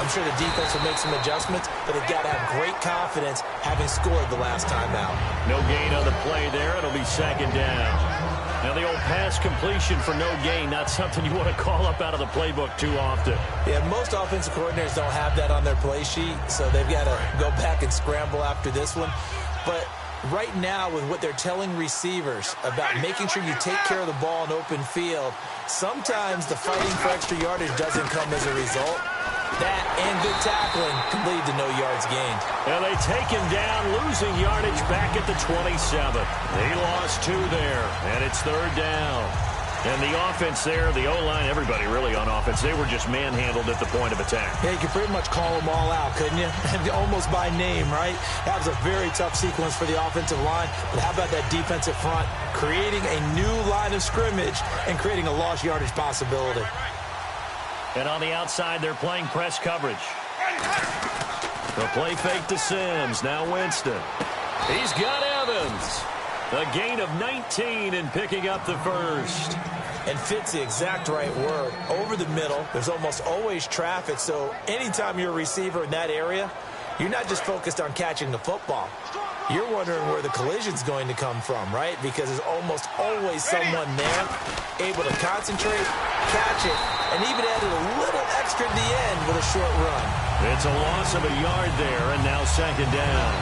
I'm sure the defense will make some adjustments, but they've got to have great confidence having scored the last time out. No gain on the play there. It'll be second down. Now, the old pass completion for no gain, not something you want to call up out of the playbook too often. Yeah, most offensive coordinators don't have that on their play sheet, so they've got to go back and scramble after this one. But right now, with what they're telling receivers about making sure you take care of the ball in open field, sometimes the fighting for extra yardage doesn't come as a result. That and good tackling can lead to no yards gained. And they take him down, losing yardage back at the 27. They lost 2 there, and it's third down. And the offense there, the O-line, everybody really on offense, they were just manhandled at the point of attack. Yeah, you could pretty much call them all out, couldn't you? Almost by name, right? That was a very tough sequence for the offensive line. But how about that defensive front creating a new line of scrimmage and creating a lost yardage possibility? And on the outside, they're playing press coverage. The play fake to Sims. Now Winston. He's got Evans. A gain of 19 and picking up the first. And fits the exact right word. Over the middle, there's almost always traffic. So anytime you're a receiver in that area, you're not just focused on catching the football. You're wondering where the collision's going to come from, right? Because there's almost always someone there able to concentrate, catch it, and even added a little extra at the end with a short run. It's a loss of a yard there, and now second down.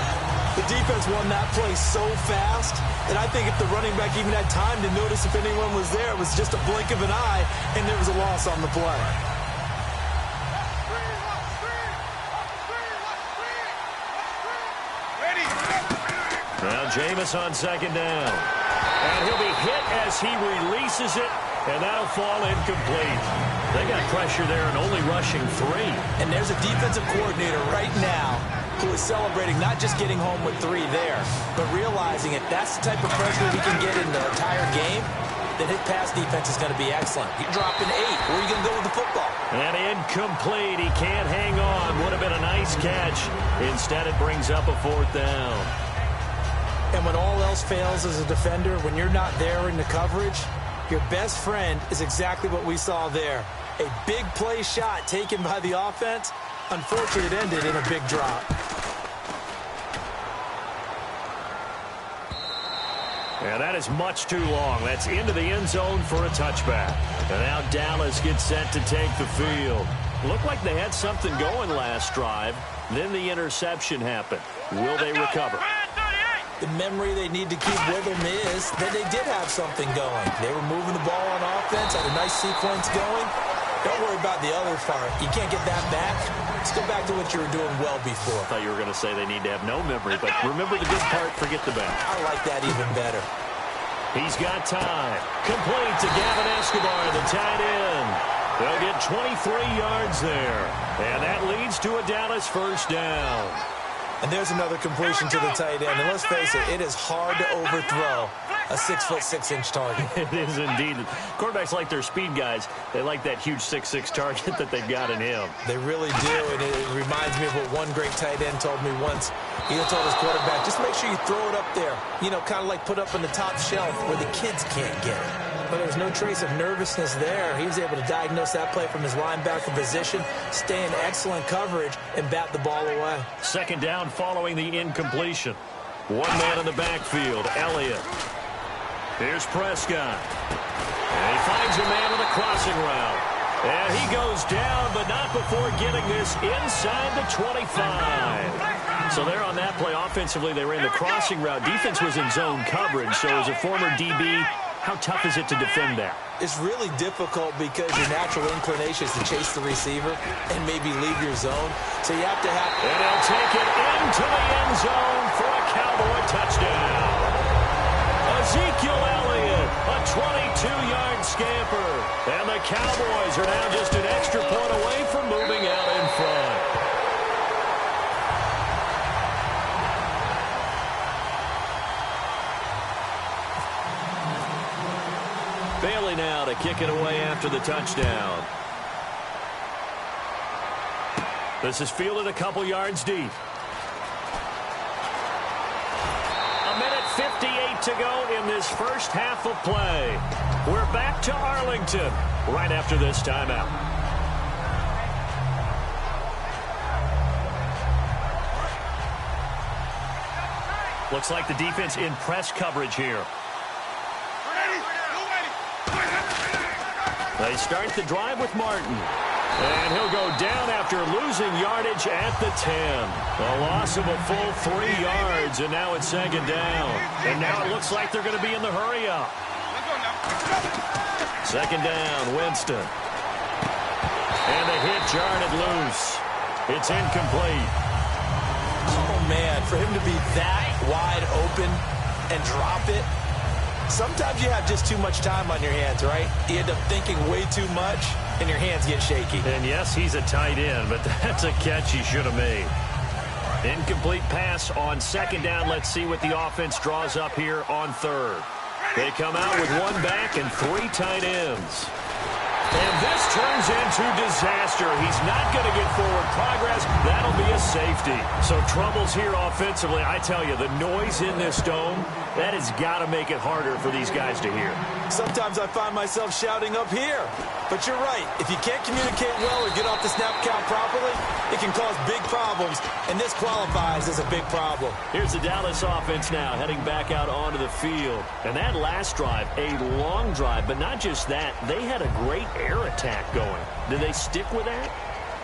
The defense won that play so fast that I think if the running back even had time to notice if anyone was there, it was just a blink of an eye, and there was a loss on the play. Now Jameis on second down. And he'll be hit as he releases it, and that'll fall incomplete. They got pressure there and only rushing 3. And there's a defensive coordinator right now who is celebrating not just getting home with 3 there, but realizing if that's the type of pressure he can get in the entire game, then his pass defense is going to be excellent. You're dropping 8. Where are you going to go with the football? And incomplete. He can't hang on. Would have been a nice catch. Instead, it brings up a 4th down. And when all else fails as a defender, when you're not there in the coverage, your best friend is exactly what we saw there. A big play shot taken by the offense. Unfortunately, it ended in a big drop. And that is much too long. That's into the end zone for a touchback. And now Dallas gets set to take the field. Looked like they had something going last drive. Then the interception happened. Will they recover? The memory they need to keep with them is that they did have something going. They were moving the ball on offense, had a nice sequence going. Don't worry about the other part. You can't get that back. Let's go back to what you were doing well before. I thought you were going to say they need to have no memory, but remember the good part, forget the bad. I like that even better. He's got time. Complete to Gavin Escobar, the tight end. They'll get 23 yards there. And that leads to a Dallas first down. And there's another completion to the tight end. And let's face it, it is hard to overthrow a 6'6" target. It is indeed. Quarterbacks like their speed guys. They like that huge 6'6" target that they've got in him. They really do, and it reminds me of what one great tight end told me once. He told his quarterback, just make sure you throw it up there. You know, kind of like put up on the top shelf where the kids can't get it. But there's no trace of nervousness there. He was able to diagnose that play from his linebacker position, stay in excellent coverage, and bat the ball away. Second down following the incompletion. One man in the backfield, Elliott. Here's Prescott. And he finds a man on the crossing route. And he goes down, but not before getting this inside the 25. So there on that play, offensively, they ran the crossing route. Defense was in zone coverage, so as a former DB, how tough is it to defend that? It's really difficult because your natural inclination is to chase the receiver and maybe leave your zone. So you have to have... And he'll take it into the end zone for a Cowboy touchdown. Ezekiel Elliott, a 22-yard scamper. And the Cowboys are now just an extra point away from moving out in front. Bailey now to kick it away after the touchdown. This is fielded a couple yards deep. A minute 58 to go in this first half of play. We're back to Arlington right after this timeout. Looks like the defense in press coverage here. They start the drive with Martin. And he'll go down after losing yardage at the 10. A loss of a full 3 yards, and now it's second down. And now it looks like they're going to be in the hurry-up. Second down, Winston. And the hit jarred it loose. It's incomplete. Oh, man, for him to be that wide open and drop it. Sometimes you have just too much time on your hands, right? You end up thinking way too much, and your hands get shaky. And yes, he's a tight end, but that's a catch he should have made. Incomplete pass on second down. Let's see what the offense draws up here on third. They come out with one back and 3 tight ends. And this turns into disaster. He's not going to get forward progress. That'll be a safety. So troubles here offensively. I tell you, the noise in this dome, that has got to make it harder for these guys to hear. Sometimes I find myself shouting up here. But you're right. If you can't communicate well or get off the snap count properly, it can cause big problems, and this qualifies as a big problem. Here's the Dallas offense now heading back out onto the field. And that last drive, a long drive, but not just that. They had a great air attack going. Did they stick with that?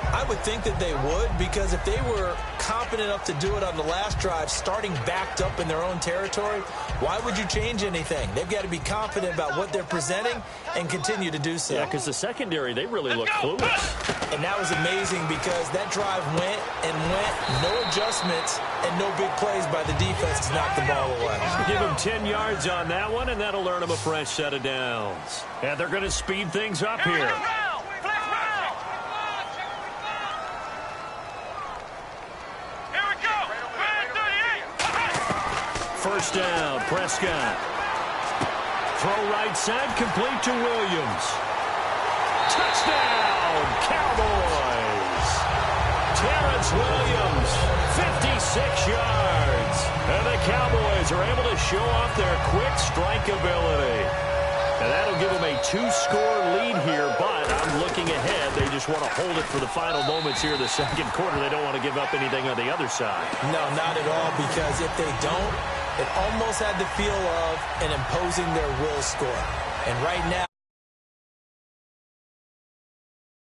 I would think that they would, because if they were confident enough to do it on the last drive, starting backed up in their own territory, why would you change anything? They've got to be confident about what they're presenting and continue to do so. Yeah, because the secondary, they really look clueless. And that was amazing because that drive went and went, no adjustments and no big plays by the defense to knock the ball away. Give them 10 yards on that one, and that'll earn them a fresh set of downs. And they're going to speed things up here. First down, Prescott. Throw right side, complete to Williams. Touchdown, Cowboys. Terrence Williams, 56 yards. And the Cowboys are able to show off their quick strike ability. And that'll give them a 2-score lead here, but I'm looking ahead. They just want to hold it for the final moments here in the second quarter. They don't want to give up anything on the other side. No, not at all, because if they don't, it almost had the feel of an imposing their will score. And right now,